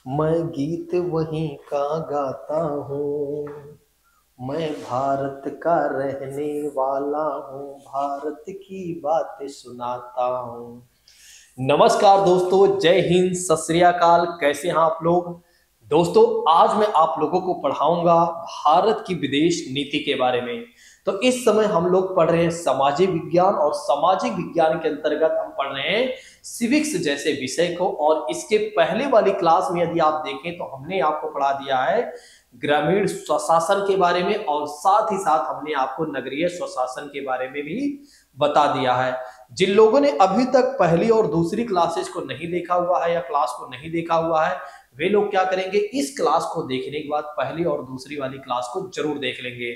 मैं गीत वहीं का गाता हूँ। मैं भारत का रहने वाला हूँ, भारत की बातें सुनाता हूँ। नमस्कार दोस्तों, जय हिंद, सत श्री अकाल। कैसे हैं आप लोग दोस्तों? आज मैं आप लोगों को पढ़ाऊंगा भारत की विदेश नीति के बारे में। तो इस समय हम लोग पढ़ रहे हैं सामाजिक विज्ञान, और सामाजिक विज्ञान के अंतर्गत हम पढ़ रहे हैं सिविक्स जैसे विषय को। और इसके पहले वाली क्लास में यदि आप देखें तो हमने आपको पढ़ा दिया है ग्रामीण स्वशासन के बारे में, और साथ ही साथ हमने आपको नगरीय स्वशासन के बारे में भी बता दिया है। जिन लोगों ने अभी तक पहली और दूसरी क्लासेस को नहीं देखा हुआ है या क्लास को नहीं देखा हुआ है, वे लोग क्या करेंगे, इस क्लास को देखने के बाद पहली और दूसरी वाली क्लास को जरूर देख लेंगे।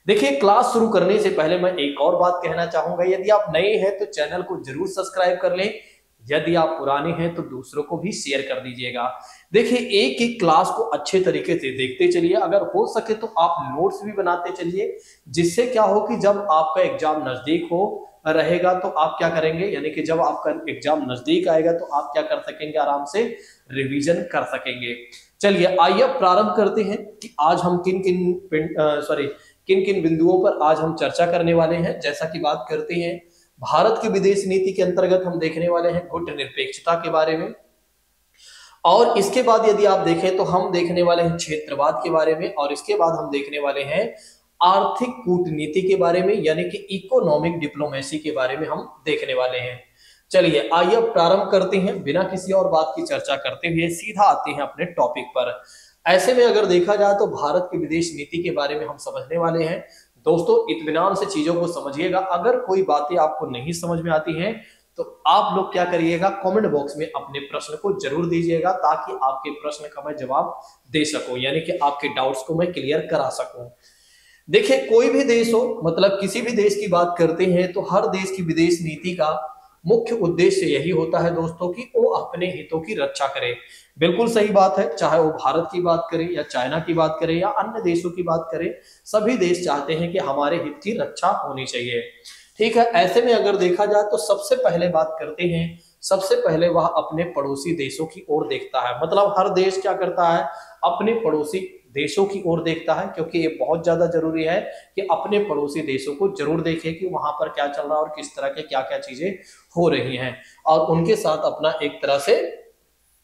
देखिए, क्लास शुरू करने से पहले मैं एक और बात कहना चाहूंगा। यदि आप नए हैं तो चैनल को जरूर सब्सक्राइब कर लें, यदि आप पुराने हैं तो दूसरों को भी शेयर कर दीजिएगा। देखिए, एक एक क्लास को अच्छे तरीके से देखते चलिए। अगर हो सके तो आप नोट्स भी बनाते चलिए, जिससे क्या हो कि जब आपका एग्जाम नजदीक हो रहेगा तो आप क्या करेंगे, यानी कि जब आपका एग्जाम नजदीक आएगा तो आप क्या कर सकेंगे, आराम से रिवीजन कर सकेंगे। चलिए आइए अब प्रारंभ करते हैं कि आज हम किन किन बिंदुओं पर आज हम चर्चा करने वाले हैं। जैसा कि बात करते हैं भारत की विदेश नीति के अंतर्गत हम देखने वाले हैं गुटनिरपेक्षता के बारे में, और इसके बाद यदि आप देखें तो हम देखने वाले हैं क्षेत्रवाद के बारे में, और इसके बाद हम देखने वाले हैं आर्थिक कूटनीति के बारे में, यानी कि इकोनॉमिक डिप्लोमेसी के बारे में हम देखने वाले हैं। चलिए आइए प्रारंभ करते हैं, बिना किसी और बात की चर्चा करते हुए सीधा आते हैं अपने टॉपिक पर। ऐसे में अगर देखा जाए तो भारत की विदेश नीति के बारे में हम समझने वाले हैं। दोस्तों, इत्मीनान से चीजों को समझिएगा। अगर कोई बातें आपको नहीं समझ में आती हैं तो आप लोग क्या करिएगा, कमेंट बॉक्स में अपने प्रश्न को जरूर दीजिएगा, ताकि आपके प्रश्न का मैं जवाब दे सकूं, यानी कि आपके डाउट्स को मैं क्लियर करा सकूं। देखिए, कोई भी देश हो, मतलब किसी भी देश की बात करते हैं तो हर देश की विदेश नीति का मुख्य उद्देश्य यही होता है दोस्तों कि वो अपने हितों की रक्षा करे। बिल्कुल सही बात है, चाहे वो भारत की बात करें या चाइना की बात करें या अन्य देशों की बात करें, सभी देश चाहते हैं कि हमारे हित की रक्षा होनी चाहिए। ठीक है, ऐसे में अगर देखा जाए तो सबसे पहले बात करते हैं, सबसे पहले वह अपने पड़ोसी देशों की ओर देखता है। मतलब हर देश क्या करता है, अपने पड़ोसी देशों की ओर देखता है, क्योंकि ये बहुत ज्यादा जरूरी है कि अपने पड़ोसी देशों को जरूर देखे कि वहां पर क्या चल रहा है और किस तरह के क्या क्या चीजें हो रही हैं, और उनके साथ अपना एक तरह से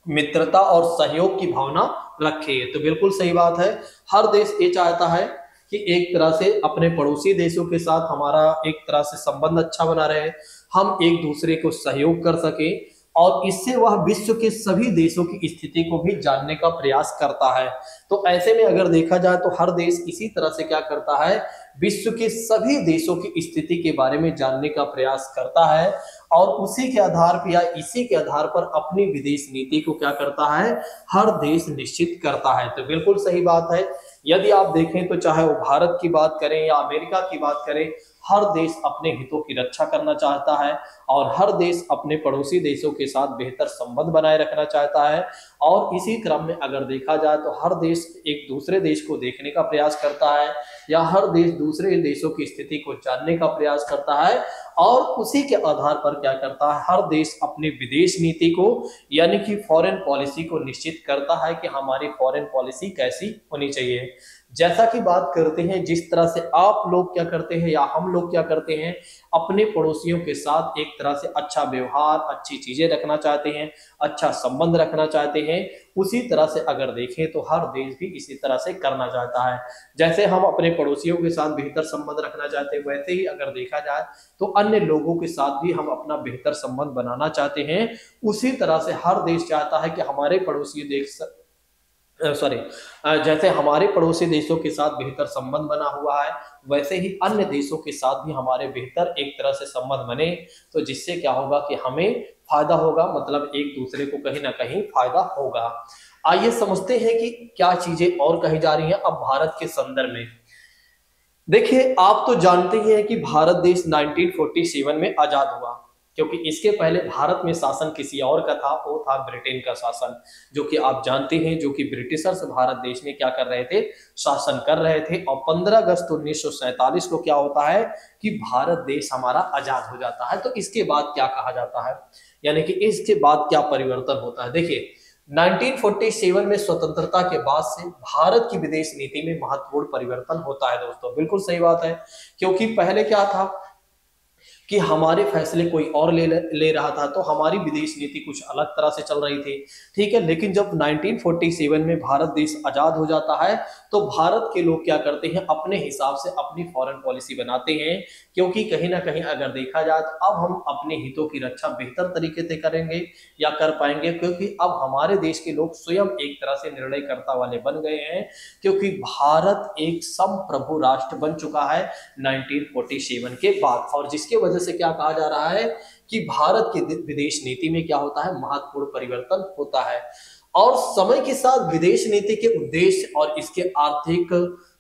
मित्रता और सहयोग की भावना रखे। तो बिल्कुल सही बात है, हर देश ये चाहता है कि एक तरह से अपने पड़ोसी देशों के साथ हमारा एक तरह से संबंध अच्छा बना रहे, हम एक दूसरे को सहयोग कर सके, और इससे वह विश्व के सभी देशों की स्थिति को भी जानने का प्रयास करता है। तो ऐसे में अगर देखा जाए तो हर देश इसी तरह से क्या करता है, विश्व के सभी देशों की स्थिति के बारे में जानने का प्रयास करता है, और उसी के आधार पर या इसी के आधार पर अपनी विदेश नीति को क्या करता है, हर देश निश्चित करता है। तो बिल्कुल सही बात है, यदि आप देखें तो चाहे वो भारत की बात करें या अमेरिका की बात करें, हर देश अपने हितों की रक्षा करना चाहता है, और हर देश अपने पड़ोसी देशों के साथ बेहतर संबंध बनाए रखना चाहता है। और इसी क्रम में अगर देखा जाए तो हर देश एक दूसरे देश को देखने का प्रयास करता है, या हर देश दूसरे देशों की स्थिति को जानने का प्रयास करता है, और उसी के आधार पर क्या करता है, हर देश अपनी विदेश नीति को यानी कि फॉरेन पॉलिसी को निश्चित करता है कि हमारी फॉरेन पॉलिसी कैसी होनी चाहिए। जैसा कि बात करते हैं, जिस तरह से आप लोग क्या करते हैं या हम लोग क्या करते हैं, अपने पड़ोसियों के साथ एक तरह से अच्छा व्यवहार, अच्छी चीजें रखना चाहते हैं, अच्छा संबंध रखना चाहते हैं, उसी तरह से अगर देखें तो हर देश भी इसी तरह से करना चाहता है। जैसे हम अपने पड़ोसियों के साथ बेहतर संबंध रखना चाहते हैं, वैसे ही अगर देखा जाए तो अन्य लोगों के साथ भी हम अपना बेहतर संबंध बनाना चाहते हैं। उसी तरह से हर देश चाहता है कि हमारे पड़ोसी देश जैसे हमारे पड़ोसी देशों के साथ बेहतर संबंध बना हुआ है, वैसे ही अन्य देशों के साथ भी हमारे बेहतर एक तरह से संबंध बने, तो जिससे क्या होगा कि हमें फायदा होगा, मतलब एक दूसरे को कहीं ना कहीं फायदा होगा। आइए समझते हैं कि क्या चीजें और कही जा रही हैं अब भारत के संदर्भ में। देखिए, आप तो जानते ही हैं कि भारत देश 1947 में आजाद हुआ, क्योंकि इसके पहले भारत में शासन किसी और का था, वो था ब्रिटेन का शासन, जो कि आप जानते हैं, जो कि ब्रिटिशर्स भारत देश में क्या कर रहे थे, शासन कर रहे थे। और 15 अगस्त 1947 को क्या होता है कि भारत देश हमारा आजाद हो जाता है। तो इसके बाद क्या कहा जाता है, यानी कि इसके बाद क्या परिवर्तन होता है। देखिए 1947 में स्वतंत्रता के बाद से भारत की विदेश नीति में महत्वपूर्ण परिवर्तन होता है दोस्तों, बिल्कुल सही बात है। क्योंकि पहले क्या था कि हमारे फैसले कोई और ले रहा था, तो हमारी विदेश नीति कुछ अलग तरह से चल रही थी, ठीक है। लेकिन जब 1947 में भारत देश आजाद हो जाता है, तो भारत के लोग क्या करते हैं, अपने हिसाब से अपनी फॉरेन पॉलिसी बनाते हैं। क्योंकि कहीं ना कहीं अगर देखा जाए तो अब हम अपने हितों की रक्षा बेहतर तरीके से करेंगे या कर पाएंगे, क्योंकि अब हमारे देश के लोग स्वयं एक तरह से निर्णयकर्ता वाले बन गए हैं। क्योंकि भारत एक संप्रभु राष्ट्र बन चुका है 1947 के बाद, और जिसके वजह से क्या कहा जा रहा है कि भारत की विदेश नीति में क्या होता है, महत्वपूर्ण परिवर्तन होता है। और समय के साथ विदेश नीति के उद्देश्य और इसके आर्थिक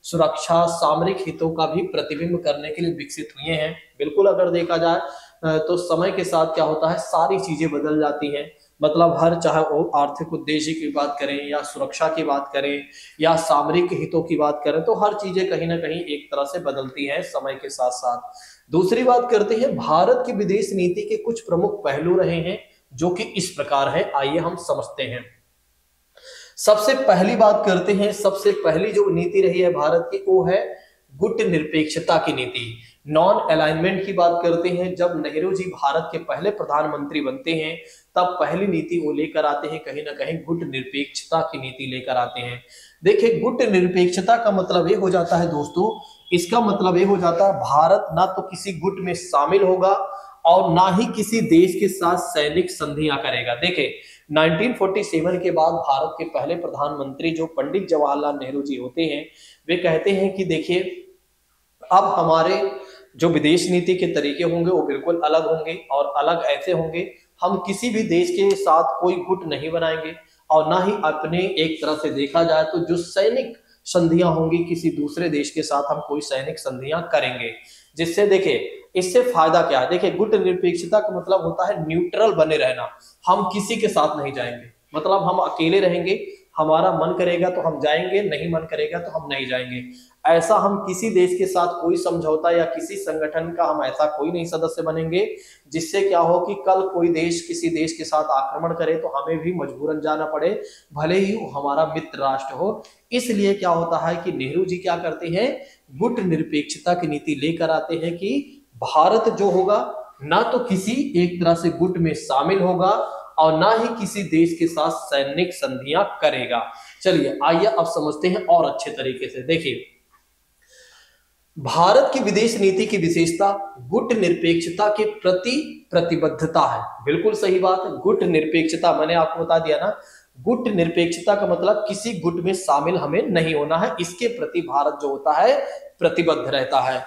सुरक्षा, सामरिक हितों का भी प्रतिबिंब करने के लिए विकसित हुए हैं। बिल्कुल अगर देखा जाए तो समय के साथ क्या होता है, सारी चीजें बदल जाती हैं। मतलब हर, चाहे वो आर्थिक उद्देश्य की बात करें या सुरक्षा की बात करें या सामरिक हितों की बात करें, तो हर चीजें कहीं ना कहीं एक तरह से बदलती हैं समय के साथ साथ। दूसरी बात करते हैं, भारत की विदेश नीति के कुछ प्रमुख पहलू रहे हैं जो कि इस प्रकार है, आइए हम समझते हैं। सबसे पहली बात करते हैं, सबसे पहली जो नीति रही है भारत की, वो है गुट निरपेक्षता की नीति, नॉन अलाइनमेंट की बात करते हैं। जब नेहरू जी भारत के पहले प्रधानमंत्री बनते हैं, तब पहली नीति वो लेकर आते हैं, कहीं ना कहीं गुट निरपेक्षता की नीति लेकर आते हैं। देखिए गुट निरपेक्षता का मतलब ये हो जाता है दोस्तों, इसका मतलब ये हो जाता है भारत ना तो किसी गुट में शामिल होगा और ना ही किसी देश के साथ सैनिक संधियां करेगा। देखिए 1947 के बाद भारत के पहले प्रधानमंत्री जो पंडित जवाहरलाल नेहरू जी होते हैं, वे कहते हैं कि देखिए अब हमारे जो विदेश नीति के तरीके होंगे वो बिल्कुल अलग होंगे, और अलग ऐसे होंगे, हम किसी भी देश के साथ कोई गुट नहीं बनाएंगे, और ना ही अपने, एक तरह से देखा जाए तो जो सैनिक संधियां होंगी किसी दूसरे देश के साथ हम कोई सैनिक संधियां करेंगे। जिससे देखिए इससे फायदा क्या है, देखिए गुट निरपेक्षता का मतलब होता है न्यूट्रल बने रहना, हम किसी के साथ नहीं जाएंगे, मतलब हम अकेले रहेंगे, हमारा मन करेगा तो हम जाएंगे, नहीं मन करेगा तो हम नहीं जाएंगे। ऐसा हम किसी देश के साथ कोई समझौता या किसी संगठन का हम ऐसा कोई नहीं सदस्य बनेंगे जिससे क्या हो कि कल कोई देश किसी देश के साथ आक्रमण करे तो हमें भी मजबूरन जाना पड़े, भले ही वो हमारा मित्र राष्ट्र हो। इसलिए क्या होता है कि नेहरू जी क्या करते हैं, गुट निरपेक्षता की नीति लेकर आते हैं कि भारत जो होगा ना तो किसी एक तरह से गुट में शामिल होगा और ना ही किसी देश के साथ सैनिक संधियां करेगा। चलिए आइए अब समझते हैं और अच्छे तरीके से। देखिए भारत की विदेश नीति की विशेषता गुट निरपेक्षता के प्रति प्रतिबद्धता है। बिल्कुल सही बात है, गुट निरपेक्षता मैंने आपको बता दिया ना, गुट निरपेक्षता का मतलब किसी गुट में शामिल हमें नहीं होना है, इसके प्रति भारत जो होता है प्रतिबद्ध रहता है।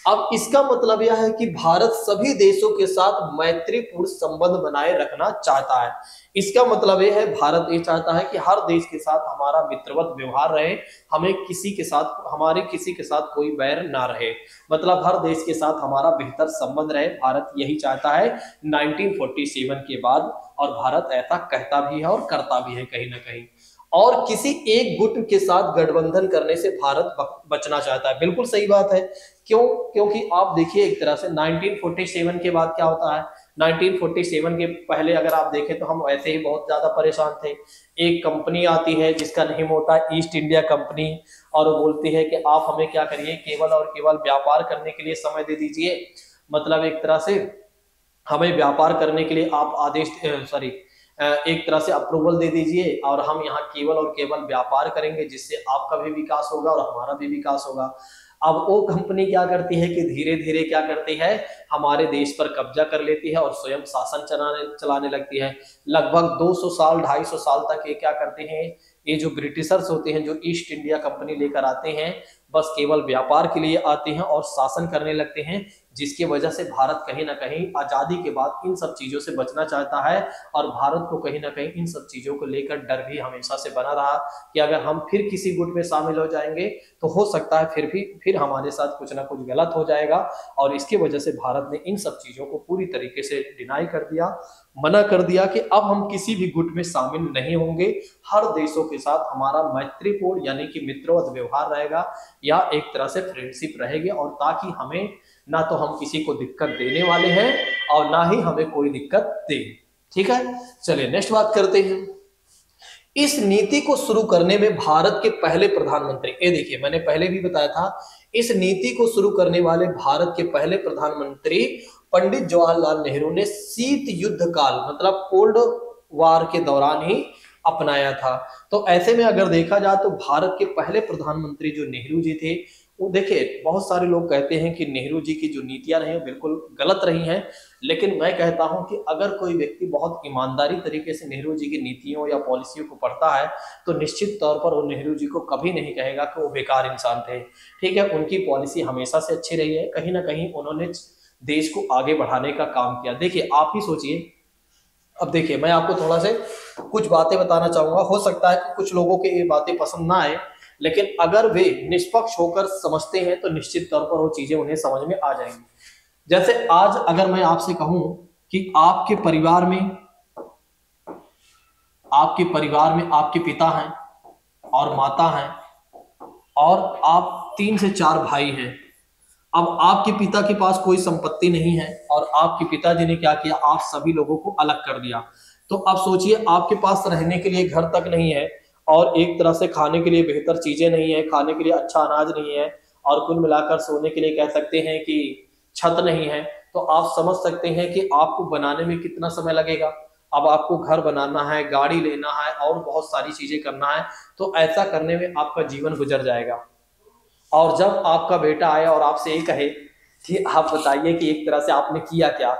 अब इसका मतलब यह है कि भारत सभी देशों के साथ मैत्रीपूर्ण संबंध बनाए रखना चाहता है। इसका मतलब यह है भारत ये चाहता है कि हर देश के साथ हमारा मित्रवत व्यवहार रहे, हमें किसी के साथ, हमारे किसी के साथ कोई बैर ना रहे, मतलब हर देश के साथ हमारा बेहतर संबंध रहे। भारत यही चाहता है 1947 के बाद, और भारत ऐसा कहता भी है और करता भी है कहीं ना कहीं। और किसी एक गुट के साथ गठबंधन करने से भारत बचना चाहता है। बिल्कुल सही बात है। क्यों? क्योंकि आप देखिए एक तरह से 1947 के बाद क्या होता है, 1947 के पहले अगर आप देखें तो हम वैसे ही बहुत ज्यादा परेशान थे। एक कंपनी आती है जिसका नाम होता है ईस्ट इंडिया कंपनी, और वो बोलती है कि आप हमें क्या करिए, केवल और केवल व्यापार करने के लिए समय दे दीजिए, मतलब एक तरह से हमें व्यापार करने के लिए आप आदेश, सॉरी, एक तरह से अप्रूवल दे दीजिए और हम यहाँ केवल और केवल व्यापार करेंगे, जिससे आपका भी विकास होगा और हमारा भी विकास होगा। अब वो कंपनी क्या करती है कि धीरे धीरे क्या करती है, हमारे देश पर कब्जा कर लेती है और स्वयं शासन चलाने लगती है। लगभग 200 साल 250 साल तक ये क्या करते हैं, ये जो ब्रिटिशर्स होते हैं, जो ईस्ट इंडिया कंपनी लेकर आते हैं, बस केवल व्यापार के लिए आते हैं और शासन करने लगते हैं, जिसकी वजह से भारत कहीं ना कहीं आजादी के बाद इन सब चीजों से बचना चाहता है। और भारत को कहीं ना कहीं इन सब चीजों को लेकर डर भी हमेशा से बना रहा कि अगर हम फिर किसी गुट में शामिल हो जाएंगे तो हो सकता है फिर हमारे साथ कुछ ना कुछ गलत हो जाएगा। और इसकी वजह से भारत ने इन सब चीजों को पूरी तरीके से डिनाई कर दिया, मना कर दिया कि अब हम किसी भी गुट में शामिल नहीं होंगे, हर देशों के साथ हमारा मैत्रीपूर्ण यानी कि मित्रवत व्यवहार रहेगा या एक तरह से फ्रेंडशिप रहेगी, और ताकि हमें ना तो हम किसी को दिक्कत देने वाले हैं और ना ही हमें कोई दिक्कत दे। ठीक है, चलिए नेक्स्ट बात करते हैं। इस नीति को शुरू करने में भारत के पहले प्रधानमंत्री, ये देखिए मैंने पहले भी बताया था, इस नीति को शुरू करने वाले भारत के पहले प्रधानमंत्री पंडित जवाहरलाल नेहरू ने शीत युद्ध काल मतलब कोल्ड वार के दौरान ही अपनाया था। तो ऐसे में अगर देखा जाए तो भारत के पहले प्रधानमंत्री जो नेहरू जी थे, वो देखिए बहुत सारे लोग कहते हैं कि नेहरू जी की जो नीतियां रही बिल्कुल गलत रही हैं, लेकिन मैं कहता हूं कि अगर कोई व्यक्ति बहुत ईमानदारी तरीके से नेहरू जी की नीतियों या पॉलिसियों को पढ़ता है तो निश्चित तौर पर वो नेहरू जी को कभी नहीं कहेगा कि वो बेकार इंसान थे। ठीक है, उनकी पॉलिसी हमेशा से अच्छी रही है, कहीं ना कहीं उन्होंने देश को आगे बढ़ाने का काम किया। देखिए आप ही सोचिए, अब देखिए मैं आपको थोड़ा से कुछ बातें बताना चाहूंगा, हो सकता है कि कुछ लोगों के ये बातें पसंद ना आए, लेकिन अगर वे निष्पक्ष होकर समझते हैं तो निश्चित तौर पर वो चीजें उन्हें समझ में आ जाएंगी। जैसे आज अगर मैं आपसे कहूं कि आपके परिवार में आपके पिता हैं और माता हैं और आप 3 से 4 भाई हैं। अब आपके पिता के पास कोई संपत्ति नहीं है और आपके पिताजी ने क्या किया, आप सभी लोगों को अलग कर दिया। तो अब सोचिए आपके पास रहने के लिए घर तक नहीं है और एक तरह से खाने के लिए बेहतर चीजें नहीं है, खाने के लिए अच्छा अनाज नहीं है और कुल मिलाकर सोने के लिए कह सकते हैं कि छत नहीं है। तो आप समझ सकते हैं कि आपको बनाने में कितना समय लगेगा। अब आपको घर बनाना है, गाड़ी लेना है और बहुत सारी चीजें करना है, तो ऐसा करने में आपका जीवन गुजर जाएगा। और जब आपका बेटा आए और आपसे ये कहे कि आप बताइए कि एक तरह से आपने किया क्या,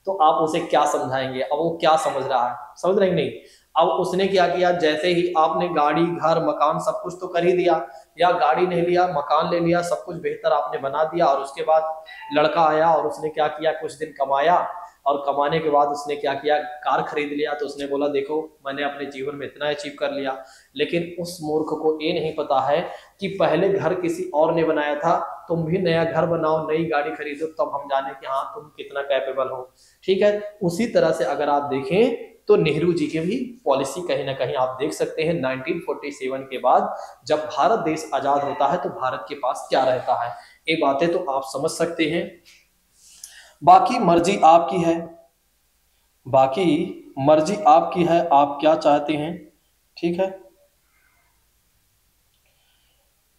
तो आप उसे क्या समझाएंगे। अब वो क्या समझ रहा है, समझ रहे नहीं। अब उसने क्या किया, जैसे ही आपने गाड़ी घर मकान सब कुछ तो कर ही दिया, या गाड़ी नहीं लिया मकान ले लिया, सब कुछ बेहतर आपने बना दिया, और उसके बाद लड़का आया और उसने क्या किया, कुछ दिन कमाया और कमाने के बाद उसने क्या किया, कार खरीद लिया। तो उसने बोला देखो मैंने अपने जीवन में इतना अचीव कर लिया। लेकिन उस मूर्ख को ये नहीं पता है कि पहले घर किसी और ने बनाया था, तुम भी नया घर बनाओ नई गाड़ी खरीदो तब हम जाने कि हाँ तुम कितना कैपेबल हो। ठीक है, उसी तरह से अगर आप देखें तो नेहरू जी की भी पॉलिसी कहीं ना कहीं आप देख सकते हैं 1947 के बाद जब भारत देश आजाद होता है तो भारत के पास क्या रहता है, ये बातें तो आप समझ सकते हैं। बाकी मर्जी आपकी है, बाकी मर्जी आपकी है, आप क्या चाहते हैं। ठीक है,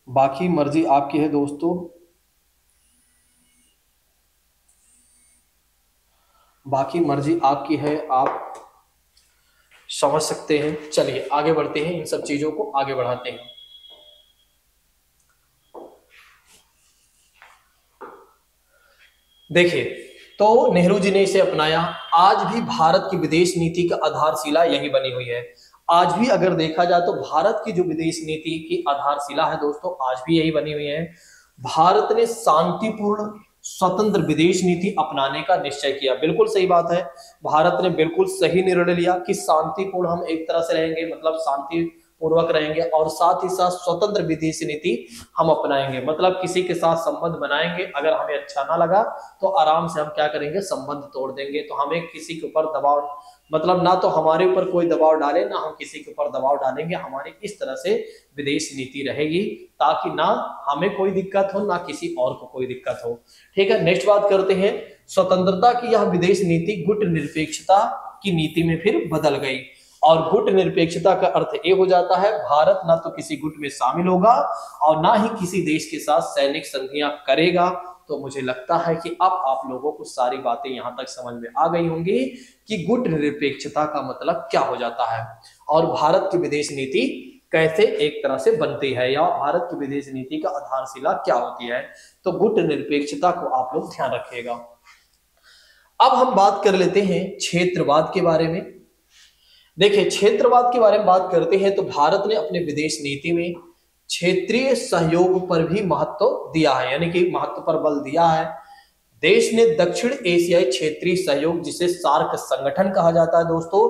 बाकी मर्जी आपकी है दोस्तों, बाकी मर्जी आपकी है, आप समझ सकते हैं। चलिए आगे बढ़ते हैं, इन सब चीजों को आगे बढ़ाते हैं। देखिए तो नेहरू जी ने इसे अपनाया। आज भी भारत की विदेश नीति का आधारशिला यही बनी हुई है। आज भी अगर देखा जाए तो भारत की जो विदेश नीति की आधारशिला है दोस्तों, आज भी यही बनी हुई है। भारत ने शांतिपूर्ण स्वतंत्र विदेश नीति अपनाने का निश्चय किया। बिल्कुल सही बात है, भारत ने बिल्कुल सही निर्णय लिया कि शांतिपूर्ण हम एक तरह से रहेंगे, मतलब शांति पूर्वक रहेंगे, और साथ ही साथ स्वतंत्र विदेश नीति हम अपनाएंगे। मतलब किसी के साथ संबंध बनाएंगे, अगर हमें अच्छा ना लगा तो आराम से हम क्या करेंगे, संबंध तोड़ देंगे। तो हमें किसी के ऊपर दबाव, मतलब ना तो हमारे ऊपर कोई दबाव डाले ना हम किसी के ऊपर दबाव डालेंगे। हमारी इस तरह से विदेश नीति रहेगी ताकि ना हमें कोई दिक्कत हो ना किसी और को कोई दिक्कत हो। ठीक है, नेक्स्ट बात करते हैं। स्वतंत्रता की यह विदेश नीति गुट निरपेक्षता की नीति में फिर बदल गई। और गुट निरपेक्षता का अर्थ ये हो जाता है भारत ना तो किसी गुट में शामिल होगा और ना ही किसी देश के साथ सैनिक संधियां करेगा। तो मुझे लगता है कि अब आप लोगों को सारी बातें यहां तक समझ में आ गई होंगी कि गुट निरपेक्षता का मतलब क्या हो जाता है और भारत की विदेश नीति कैसे एक तरह से बनती है, या भारत की विदेश नीति का आधारशिला क्या होती है। तो गुट निरपेक्षता को आप लोग ध्यान रखिएगा। अब हम बात कर लेते हैं क्षेत्रवाद के बारे में। देखिए क्षेत्रवाद के बारे में बात करते हैं तो भारत ने अपने विदेश नीति में क्षेत्रीय सहयोग पर भी महत्व दिया है, यानी कि महत्व पर बल दिया है। देश ने दक्षिण एशियाई क्षेत्रीय सहयोग, जिसे सार्क संगठन कहा जाता है दोस्तों,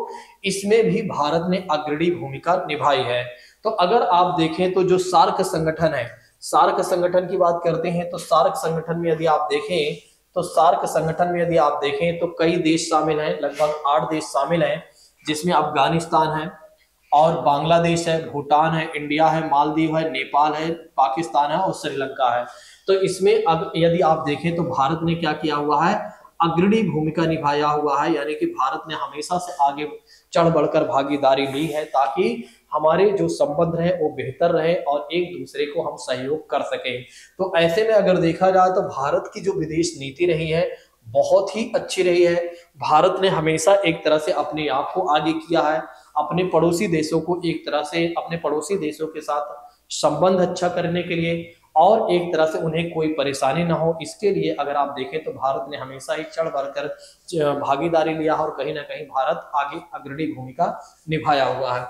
इसमें भी भारत ने अग्रणी भूमिका निभाई है। तो अगर आप देखें तो जो सार्क संगठन है, सार्क संगठन की बात करते हैं तो सार्क संगठन में यदि आप देखें तो सार्क संगठन में यदि आप देखें तो कई देश शामिल हैं, लगभग 8 देश शामिल हैं, जिसमें अफगानिस्तान है और बांग्लादेश है, भूटान है, इंडिया है, मालदीव है, नेपाल है, पाकिस्तान है और श्रीलंका है। तो इसमें अब यदि आप देखें तो भारत ने क्या किया हुआ है, अग्रणी भूमिका निभाया हुआ है, यानी कि भारत ने हमेशा से आगे चढ़ बढ़कर भागीदारी ली है ताकि हमारे जो संबंध रहे वो बेहतर रहे और एक दूसरे को हम सहयोग कर सकें। तो ऐसे में अगर देखा जाए तो भारत की जो विदेश नीति रही है बहुत ही अच्छी रही है। भारत ने हमेशा एक तरह से अपने आप को आगे किया है, अपने पड़ोसी देशों को एक तरह से अपने पड़ोसी देशों के साथ संबंध अच्छा करने के लिए और एक तरह से उन्हें कोई परेशानी ना हो इसके लिए अगर आप देखें तो भारत ने हमेशा ही चढ़ बढ़कर भागीदारी लिया और कहीं ना कहीं भारत आगे अग्रणी भूमिका निभाया हुआ है।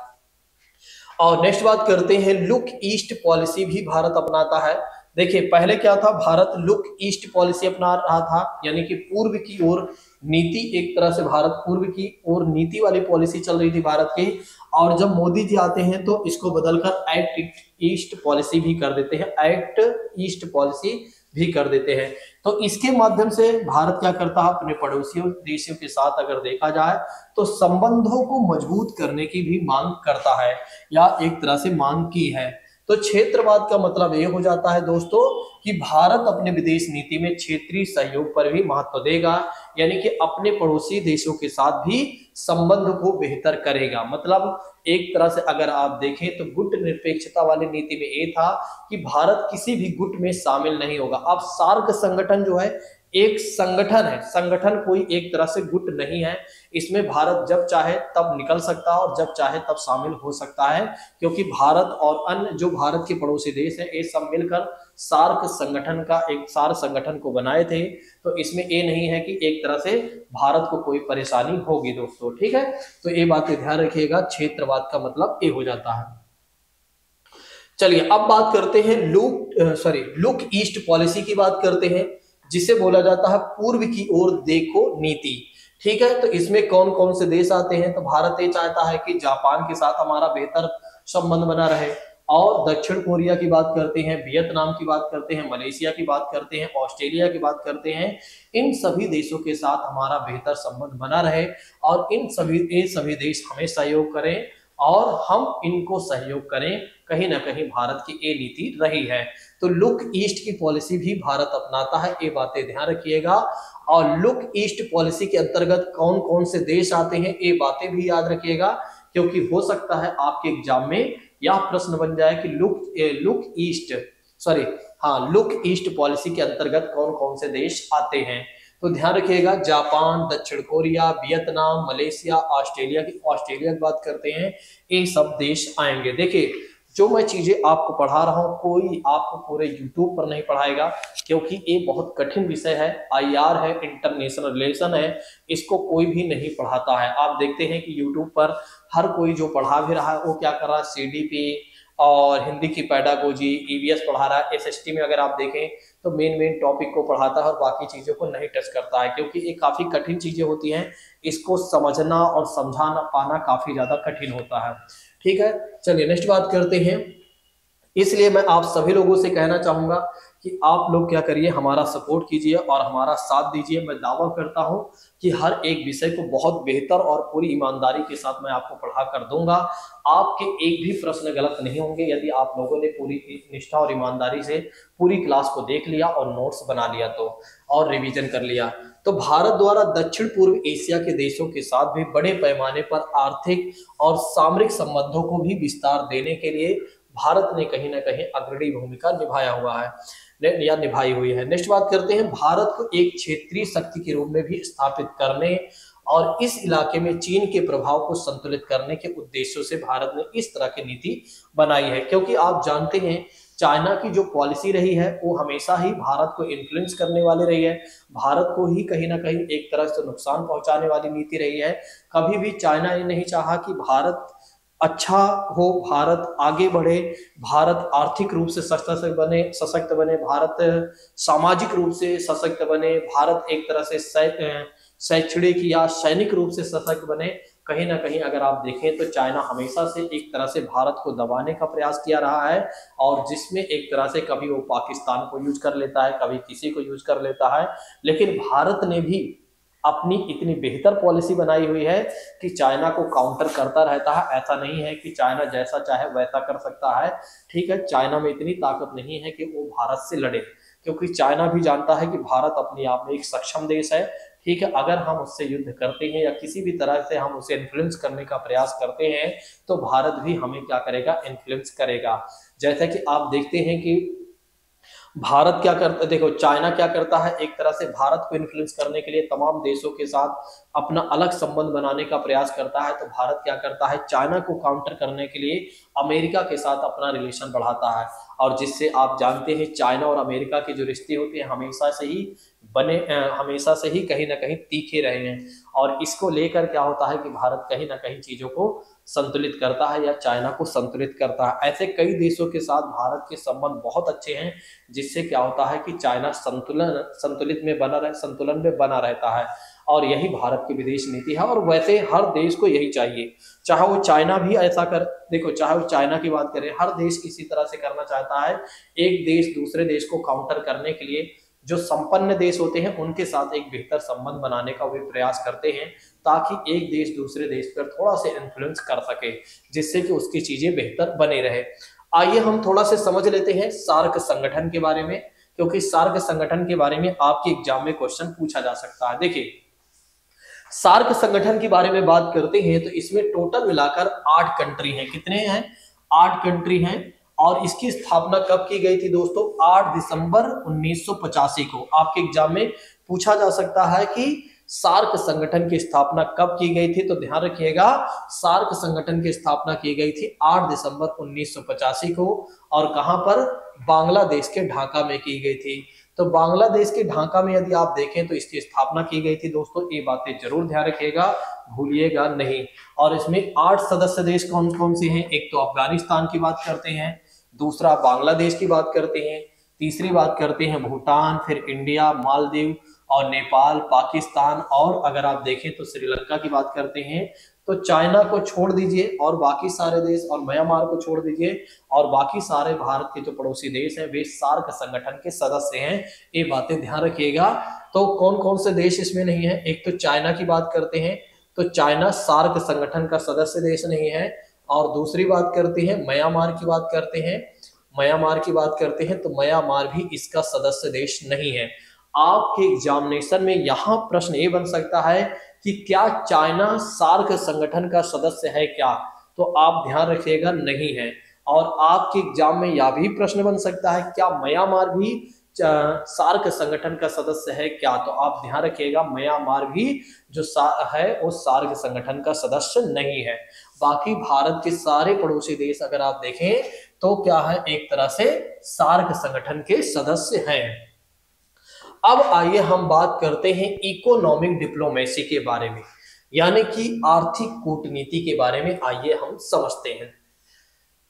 और नेक्स्ट बात करते हैं, लुक ईस्ट पॉलिसी भी भारत अपनाता है। देखिए पहले क्या था, भारत लुक ईस्ट पॉलिसी अपना रहा था, यानी कि पूर्व की ओर नीति, एक तरह से भारत पूर्व की ओर नीति वाली पॉलिसी चल रही थी भारत की। और जब मोदी जी आते हैं तो इसको बदलकर एक्ट ईस्ट पॉलिसी भी कर देते हैं, एक्ट ईस्ट पॉलिसी भी कर देते हैं। तो इसके माध्यम से भारत क्या करता है, अपने पड़ोसियों देशों के साथ अगर देखा जाए तो संबंधों को मजबूत करने की भी मांग करता है या एक तरह से मांग की है। तो क्षेत्रवाद का मतलब ये हो जाता है दोस्तों कि भारत अपने विदेश नीति में क्षेत्रीय सहयोग पर भी महत्व देगा, यानी कि अपने पड़ोसी देशों के साथ भी संबंध को बेहतर करेगा। मतलब एक तरह से अगर आप देखें तो गुट निरपेक्षता वाली नीति में ये था कि भारत किसी भी गुट में शामिल नहीं होगा। अब सार्क संगठन जो है एक संगठन है, संगठन कोई एक तरह से गुट नहीं है। इसमें भारत जब चाहे तब निकल सकता है और जब चाहे तब शामिल हो सकता है, क्योंकि भारत और अन्य जो भारत के पड़ोसी देश है ये सब मिलकर सार्क संगठन का एक सार्क संगठन को बनाए थे। तो इसमें ये नहीं है कि एक तरह से भारत को कोई परेशानी होगी दोस्तों, ठीक है। तो ये बात ध्यान रखिएगा, क्षेत्रवाद का मतलब ये हो जाता है। चलिए अब बात करते हैं लुक ईस्ट पॉलिसी की बात करते हैं, जिसे बोला जाता है पूर्व की ओर देखो नीति, ठीक है। तो इसमें कौन कौन से देश आते हैं, तो भारत ये चाहता है कि जापान के साथ हमारा बेहतर संबंध बना रहे, और दक्षिण कोरिया की बात करते हैं, वियतनाम की बात करते हैं, मलेशिया की बात करते हैं, ऑस्ट्रेलिया की बात करते हैं। इन सभी देशों के साथ हमारा बेहतर संबंध बना रहे और इन सभी देश हमें सहयोग करें और हम इनको सहयोग करें, कहीं ना कहीं भारत की ये नीति रही है। तो लुक ईस्ट की पॉलिसी भी भारत अपनाता है, ये बातें ध्यान रखिएगा। और लुक ईस्ट पॉलिसी के अंतर्गत कौन कौन से देश आते हैं ये बातें भी याद रखिएगा, क्योंकि हो सकता है आपके एग्जाम में यह प्रश्न बन जाए कि लुक ईस्ट पॉलिसी के अंतर्गत कौन कौन से देश आते हैं। तो ध्यान रखिएगा, जापान, दक्षिण कोरिया, वियतनाम, मलेशिया, ऑस्ट्रेलिया की बात करते हैं, ये सब देश आएंगे। देखिए जो मैं चीजें आपको पढ़ा रहा हूँ कोई आपको पूरे यूट्यूब पर नहीं पढ़ाएगा, क्योंकि ये बहुत कठिन विषय है, आईआर है, इंटरनेशनल रिलेशन है, इसको कोई भी नहीं पढ़ाता है। आप देखते हैं कि यूट्यूब पर हर कोई जो पढ़ा भी रहा है वो क्या कर रहा है, सीडीपी और हिंदी की पेडागोजी, ईवीएस पढ़ा रहा है। एसएसटी में अगर आप देखें तो मेन टॉपिक को पढ़ाता है और बाकी चीजों को नहीं टच करता है, क्योंकि ये काफी कठिन चीजें होती हैं, इसको समझना और समझाना पाना काफी ज्यादा कठिन होता है, ठीक है। चलिए नेक्स्ट बात करते हैं। इसलिए मैं आप सभी लोगों से कहना चाहूंगा कि आप लोग क्या करिए, हमारा सपोर्ट कीजिए और हमारा साथ दीजिए। मैं दावा करता हूं कि हर एक विषय को बहुत बेहतर और पूरी ईमानदारी के साथ मैं आपको पढ़ा कर दूंगा। आपके एक भी प्रश्न गलत नहीं होंगे यदि आप लोगों ने पूरी निष्ठा और ईमानदारी से पूरी क्लास को देख लिया और नोट्स बना लिया तो और रिवीजन कर लिया। तो भारत द्वारा दक्षिण पूर्व एशिया के देशों के साथ भी बड़े पैमाने पर आर्थिक और सामरिक संबंधों को भी विस्तार देने के लिए भारत ने कहीं ना कहीं अग्रणी भूमिका निभाया हुआ है या निभाई हुई है। नेक्स्ट बात करते हैं, भारत को एक क्षेत्रीय शक्ति के रूप में भी स्थापित करने और इस इलाके में चीन के प्रभाव को संतुलित करने के उद्देश्यों से भारत ने इस तरह की नीति बनाई है। क्योंकि आप जानते हैं चाइना की जो पॉलिसी रही है वो हमेशा ही भारत को इन्फ्लुएंस करने वाली रही है, भारत को ही कहीं ना कहीं एक तरह से नुकसान पहुंचाने वाली नीति रही है। कभी भी चाइना ये नहीं चाहा कि भारत अच्छा हो, भारत आगे बढ़े, भारत आर्थिक रूप से सशक्त बने, भारत सामाजिक रूप से सशक्त बने, भारत एक तरह से शैक्षणिक या सैनिक रूप से सशक्त बने। कहीं ना कहीं अगर आप देखें तो चाइना हमेशा से एक तरह से भारत को दबाने का प्रयास किया रहा है, और जिसमें एक तरह से कभी वो पाकिस्तान को यूज कर लेता है, कभी किसी को यूज कर लेता है। लेकिन भारत ने भी अपनी इतनी बेहतर पॉलिसी बनाई हुई है कि चाइना को काउंटर करता रहता है। ऐसा नहीं है कि चाइना जैसा चाहे वैसा कर सकता है, ठीक है। चाइना में इतनी ताकत नहीं है कि वो भारत से लड़े, क्योंकि चाइना भी जानता है कि भारत अपने आप में एक सक्षम देश है, ठीक है, अगर हम उससे युद्ध करते हैं या किसी भी तरह से हम उसे इन्फ्लुएंस करने का प्रयास करते हैं तो भारत भी हमें क्या करेगा, इन्फ्लुएंस करेगा। जैसा कि आप देखते हैं कि भारत क्या करता है, देखो चाइना क्या करता है, एक तरह से भारत को इन्फ्लुएंस करने के लिए तमाम देशों के साथ अपना अलग संबंध बनाने का प्रयास करता है। तो भारत क्या करता है, चाइना को काउंटर करने के लिए अमेरिका के साथ अपना रिलेशन बढ़ाता है, और जिससे आप जानते हैं चाइना और अमेरिका के जो रिश्ते होते हैं हमेशा से ही कहीं ना कहीं तीखे रहे हैं। और इसको लेकर क्या होता है कि भारत कहीं ना कहीं चीजों को संतुलित करता है या चाइना को संतुलित करता है। ऐसे कई देशों के साथ भारत के संबंध बहुत अच्छे हैं, जिससे क्या होता है कि चाइना संतुलन में बना रहता है। और यही भारत की विदेश नीति है, और वैसे हर देश को यही चाहिए, चाहे वो चाइना भी ऐसा कर, देखो चाहे वो चाइना की बात करें, हर देश इसी तरह से करना चाहता है। एक देश दूसरे देश को काउंटर करने के लिए जो संपन्न देश होते हैं उनके साथ एक बेहतर संबंध बनाने का वे प्रयास करते हैं, ताकि एक देश दूसरे देश पर थोड़ा सा इन्फ्लुएंस कर सके, जिससे कि उसकी चीजें बेहतर बने रहे। आइए हम थोड़ा से समझ लेते हैं सार्क संगठन के बारे में, क्योंकि सार्क संगठन के बारे में आपके एग्जाम में क्वेश्चन पूछा जा सकता है। देखिए सार्क संगठन के बारे में बात करते हैं तो इसमें टोटल मिलाकर 8 कंट्री हैं। कितने हैं? 8 कंट्री हैं। और इसकी स्थापना कब की गई थी दोस्तों? 8 दिसंबर 1985 को। आपके एग्जाम में पूछा जा सकता है कि सार्क संगठन की स्थापना कब की गई थी, तो ध्यान रखिएगा सार्क संगठन की स्थापना की गई थी 8 दिसंबर 1985 को। और कहां पर? बांग्लादेश के ढाका में की गई थी। तो बांग्लादेश के ढाका में यदि आप देखें तो इसकी स्थापना की गई थी दोस्तों, ये बातें जरूर ध्यान रखिएगा, भूलिएगा नहीं। और इसमें 8 सदस्य देश कौन कौन से हैं? एक तो अफगानिस्तान की बात करते हैं, दूसरा बांग्लादेश की बात करते हैं, तीसरी बात करते हैं भूटान, फिर इंडिया, मालदीव और नेपाल, पाकिस्तान, और अगर आप देखें तो श्रीलंका की बात करते हैं। तो चाइना को छोड़ दीजिए और बाकी सारे देश, और म्यांमार को छोड़ दीजिए और बाकी सारे भारत के जो पड़ोसी देश हैं वे सार्क संगठन के सदस्य हैं। ये बातें ध्यान रखिएगा। तो कौन कौन से देश इसमें नहीं है? एक तो चाइना की बात करते हैं, तो चाइना सार्क संगठन का सदस्य देश नहीं है। और दूसरी बात करते हैं म्यांमार की बात करते हैं, म्यांमार की बात करते हैं तो म्यांमार भी इसका सदस्य देश नहीं है। आपके एग्जामिनेशन में यहां प्रश्न ये बन सकता है कि क्या चाइना सार्क संगठन का सदस्य है क्या? तो आप ध्यान रखिएगा नहीं है। और आपके एग्जाम में यह भी प्रश्न बन सकता है क्या म्यांमार भी सार्क संगठन का सदस्य है क्या? तो आप ध्यान रखिएगा म्यांमार भी जो है वो सार्क संगठन का सदस्य नहीं है। बाकी भारत के सारे पड़ोसी देश अगर आप देखें तो क्या है, एक तरह से सार्क संगठन के सदस्य हैं। अब आइए हम बात करते हैं इकोनॉमिक डिप्लोमेसी के बारे में, यानी कि आर्थिक कूटनीति के बारे में। आइए हम समझते हैं।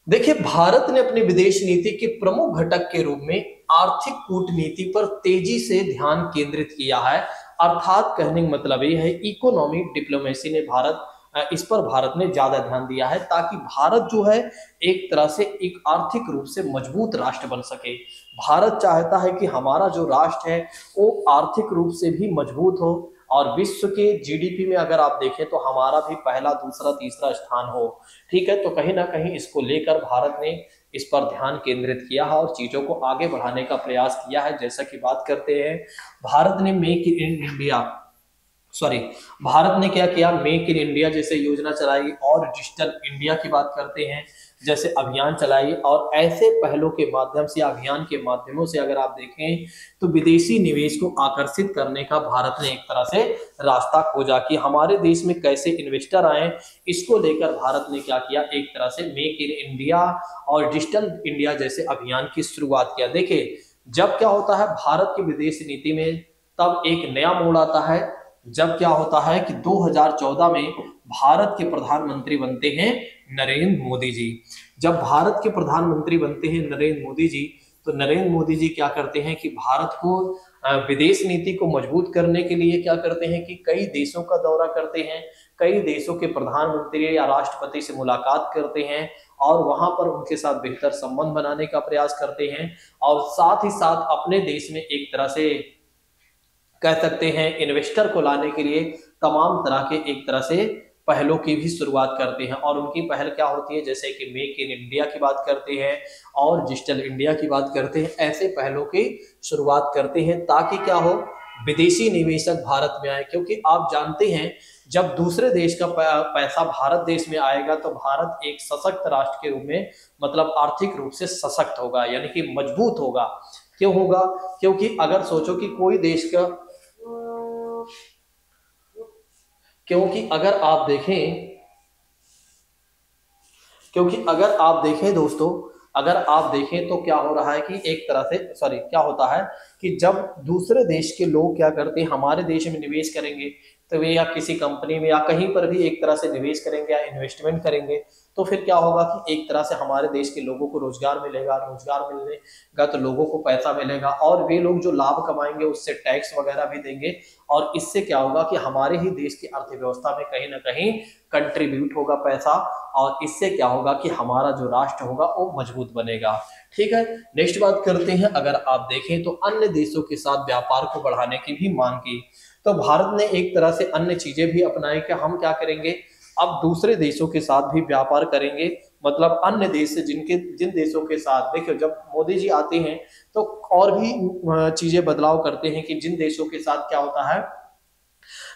देखिए भारत ने अपनी विदेश नीति के प्रमुख घटक के रूप में आर्थिक कूटनीति पर तेजी से ध्यान केंद्रित किया है। अर्थात कहने का मतलब ये है इकोनॉमिक डिप्लोमेसी ने इस पर भारत ने ज्यादा ध्यान दिया है, ताकि भारत जो है एक तरह से एक आर्थिक रूप से मजबूत राष्ट्र बन सके। भारत चाहता है कि हमारा जो राष्ट्र है वो आर्थिक रूप से भी मजबूत हो, और विश्व के जीडीपी में अगर आप देखें तो हमारा भी पहला, दूसरा, तीसरा स्थान हो। ठीक है, तो कहीं ना कहीं इसको लेकर भारत ने इस पर ध्यान केंद्रित किया है और चीजों को आगे बढ़ाने का प्रयास किया है। जैसा कि बात करते हैं भारत ने भारत ने क्या किया, मेक इन इंडिया जैसे योजना चलाई, और डिजिटल इंडिया की बात करते हैं जैसे अभियान चलाई। और ऐसे पहलों के माध्यम से, अभियान के माध्यमों से अगर आप देखें तो विदेशी निवेश को आकर्षित करने का भारत ने एक तरह से रास्ता खोजा कि हमारे देश में कैसे इन्वेस्टर आए। इसको लेकर भारत ने क्या किया, एक तरह से मेक इन इंडिया और डिजिटल इंडिया जैसे अभियान की शुरुआत किया। देखिए जब क्या होता है भारत की विदेश नीति में, तब एक नया मोड़ आता है जब क्या होता है कि 2014 में भारत के प्रधानमंत्री बनते हैं नरेंद्र मोदी जी। जब भारत के प्रधानमंत्री बनते हैं नरेंद्र मोदी जी, तो नरेंद्र मोदी जी क्या करते हैं कि भारत को विदेश नीति को मजबूत करने के लिए क्या करते हैं कि कई देशों का दौरा करते हैं, कई देशों के प्रधानमंत्री या राष्ट्रपति से मुलाकात करते हैं और वहां पर उनके साथ बेहतर संबंध बनाने का प्रयास करते हैं। और साथ ही साथ अपने देश में एक तरह से कह सकते हैं इन्वेस्टर को लाने के लिए तमाम तरह के एक तरह से पहलों की भी शुरुआत करते हैं। और उनकी पहल क्या होती है, जैसे कि मेक इन इंडिया की बात करते हैं और डिजिटल इंडिया की बात करते हैं। ऐसे पहलों की शुरुआत करते हैं ताकि क्या हो, विदेशी निवेशक भारत में आए, क्योंकि आप जानते हैं जब दूसरे देश का पैसा भारत देश में आएगा तो भारत एक सशक्त राष्ट्र के रूप में, मतलब आर्थिक रूप से सशक्त होगा, यानी कि मजबूत होगा। क्यों होगा? क्योंकि अगर सोचो कि कोई देश का, क्योंकि अगर आप देखें क्योंकि अगर आप देखें दोस्तों, अगर आप देखें तो क्या हो रहा है कि एक तरह से, सॉरी, क्या होता है कि जब दूसरे देश के लोग क्या करते हैं, हमारे देश में निवेश करेंगे, तो वे या किसी कंपनी में या कहीं पर भी एक तरह से निवेश करेंगे या इन्वेस्टमेंट करेंगे, तो फिर क्या होगा कि एक तरह से हमारे देश के लोगों को रोजगार मिलेगा, रोजगार मिलेगा तो लोगों को पैसा मिलेगा, और वे लोग जो लाभ कमाएंगे उससे टैक्स वगैरह भी देंगे, और इससे क्या होगा कि हमारे ही देश की अर्थव्यवस्था में कहीं ना कहीं कंट्रीब्यूट होगा पैसा, और इससे क्या होगा कि हमारा जो राष्ट्र होगा वो मजबूत बनेगा। ठीक है, नेक्स्ट बात करते हैं। अगर आप देखें तो अन्य देशों के साथ व्यापार को बढ़ाने की भी मांग की, तो भारत ने एक तरह से अन्य चीजें भी अपनाई कि हम क्या करेंगे, अब दूसरे देशों के साथ भी व्यापार करेंगे, मतलब अन्य देश से जिन देशों के साथ, देखियो जब मोदी जी आते हैं तो और भी चीजें बदलाव करते हैं कि जिन देशों के साथ क्या होता है,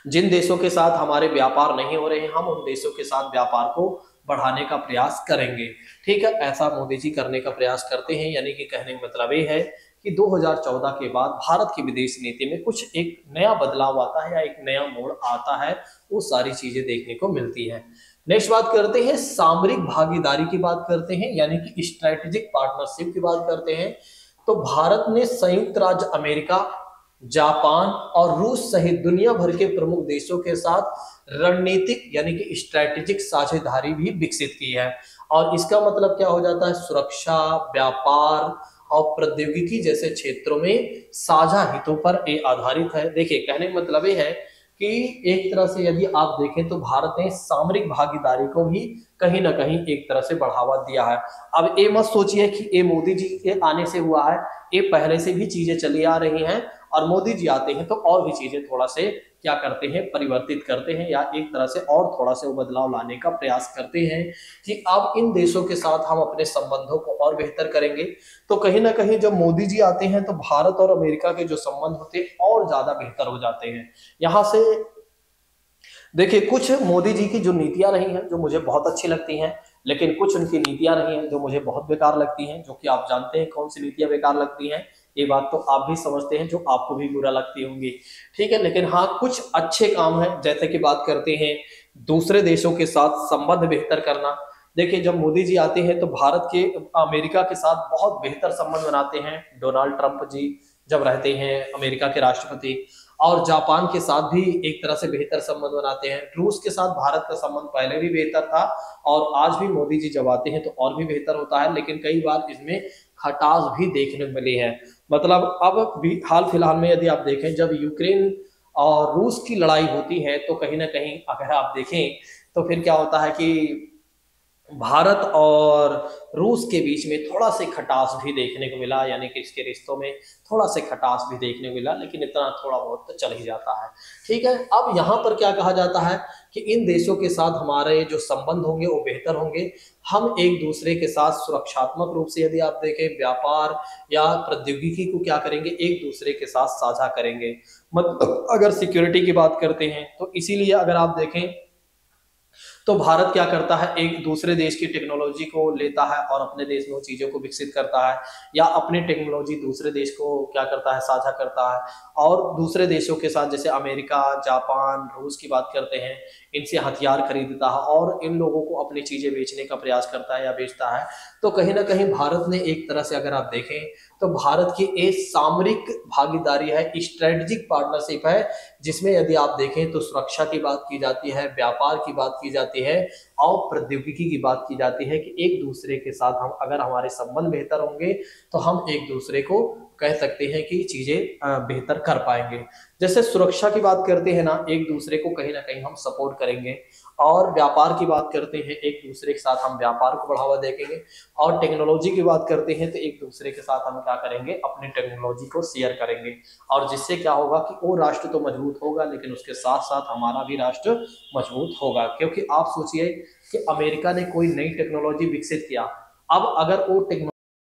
जिन देशों के साथ हमारे व्यापार नहीं हो रहे हैं हम उन देशों के साथ व्यापार को बढ़ाने का प्रयास करेंगे। ठीक है, ऐसा मोदी जी करने का प्रयास करते हैं, यानी कि कहने का मतलब ये है कि 2014 के बाद भारत की विदेश नीति में कुछ एक नया बदलाव आता है या एक नया मोड़ आता है, वो सारी चीजें देखने को मिलती है। नेक्स्ट बात करते हैं, सामरिक भागीदारी की बात करते हैं, यानी कि स्ट्रेटेजिक पार्टनरशिप की बात करते हैं। तो भारत ने संयुक्त राज्य अमेरिका, जापान और रूस सहित दुनिया भर के प्रमुख देशों के साथ रणनीतिक यानी कि स्ट्रैटेजिक साझेदारी भी विकसित की है, और इसका मतलब क्या हो जाता है, सुरक्षा, व्यापार और प्रौद्योगिकी जैसे क्षेत्रों में साझा हितों पर ये आधारित है। देखिए, कहने का मतलब ये है कि एक तरह से यदि आप देखें तो भारत ने सामरिक भागीदारी को भी कहीं ना कहीं एक तरह से बढ़ावा दिया है। अब ये मत सोचिए कि ये मोदी जी के आने से हुआ है, ये पहले से भी चीजें चली आ रही हैं, और मोदी जी आते हैं तो और भी चीजें थोड़ा से क्या करते हैं, परिवर्तित करते हैं, या एक तरह से और थोड़ा से वो बदलाव लाने का प्रयास करते हैं कि अब इन देशों के साथ हम अपने संबंधों को और बेहतर करेंगे। तो कहीं ना कहीं जब मोदी जी आते हैं तो भारत और अमेरिका के जो संबंध होते हैं और ज्यादा बेहतर हो जाते हैं। यहाँ से देखिए, कुछ मोदी जी की जो नीतियां रही हैं जो मुझे बहुत अच्छी लगती हैं, लेकिन कुछ उनकी नीतियां रही हैं जो मुझे बहुत बेकार लगती हैं, जो कि आप जानते हैं कौन सी नीतियां बेकार लगती हैं, ये बात तो आप भी समझते हैं, जो आपको भी बुरा लगती होंगी। ठीक है, लेकिन हाँ, कुछ अच्छे काम हैं, जैसे कि बात करते हैं दूसरे देशों के साथ संबंध बेहतर करना। देखिए, जब मोदी जी आते हैं तो भारत के अमेरिका के साथ बहुत बेहतर संबंध बनाते हैं, डोनाल्ड ट्रंप जी जब रहते हैं अमेरिका के राष्ट्रपति, और जापान के साथ भी एक तरह से बेहतर संबंध बनाते हैं। रूस के साथ भारत का संबंध पहले भी बेहतर था, और आज भी मोदी जी जब आते हैं तो और भी बेहतर होता है, लेकिन कई बार इसमें खटास भी देखने को मिली है। मतलब अब भी हाल फिलहाल में यदि आप देखें, जब यूक्रेन और रूस की लड़ाई होती है तो कहीं ना कहीं अगर आप देखें तो फिर क्या होता है कि भारत और रूस के बीच में थोड़ा से खटास भी देखने को मिला, यानी कि इसके रिश्तों में थोड़ा से खटास भी देखने को मिला, लेकिन इतना थोड़ा बहुत तो चल ही जाता है। ठीक है, अब यहाँ पर क्या कहा जाता है कि इन देशों के साथ हमारे जो संबंध होंगे वो बेहतर होंगे। हम एक दूसरे के साथ सुरक्षात्मक रूप से यदि आप देखें व्यापार या प्रौद्योगिकी को क्या करेंगे, एक दूसरे के साथ साझा करेंगे। मतलब अगर सिक्योरिटी की बात करते हैं तो इसीलिए अगर आप देखें तो भारत क्या करता है, एक दूसरे देश की टेक्नोलॉजी को लेता है और अपने देश में चीजों को विकसित करता है, या अपनी टेक्नोलॉजी दूसरे देश को क्या करता है, साझा करता है, और दूसरे देशों के साथ जैसे अमेरिका, जापान, रूस की बात करते हैं, इनसे हथियार खरीदता है और इन लोगों को अपनी चीजें बेचने का प्रयास करता है या बेचता है। तो कहीं ना कहीं भारत ने एक तरह से अगर आप देखें तो भारत की एक सामरिक भागीदारी है, स्ट्रेटेजिक पार्टनरशिप है, जिसमें यदि आप देखें तो सुरक्षा की बात की जाती है, व्यापार की बात की जाती है, और प्रौद्योगिकी की बात की जाती है कि एक दूसरे के साथ हम अगर हमारे संबंध बेहतर होंगे तो हम एक दूसरे को कह सकते हैं कि चीजें बेहतर कर पाएंगे। जैसे सुरक्षा की बात करते हैं ना, एक दूसरे को कहीं ना कहीं हम सपोर्ट करेंगे, और व्यापार की बात करते हैं एक दूसरे के साथ हम व्यापार को बढ़ावा देंगे, और टेक्नोलॉजी की बात करते हैं तो एक दूसरे के साथ हम क्या करेंगे, अपनी टेक्नोलॉजी को शेयर करेंगे, और जिससे क्या होगा कि वो राष्ट्र तो मजबूत होगा लेकिन उसके साथ साथ हमारा भी राष्ट्र मजबूत होगा। क्योंकि आप सोचिए कि अमेरिका ने कोई नई टेक्नोलॉजी विकसित किया, अब अगर वो टेक्नोलॉजी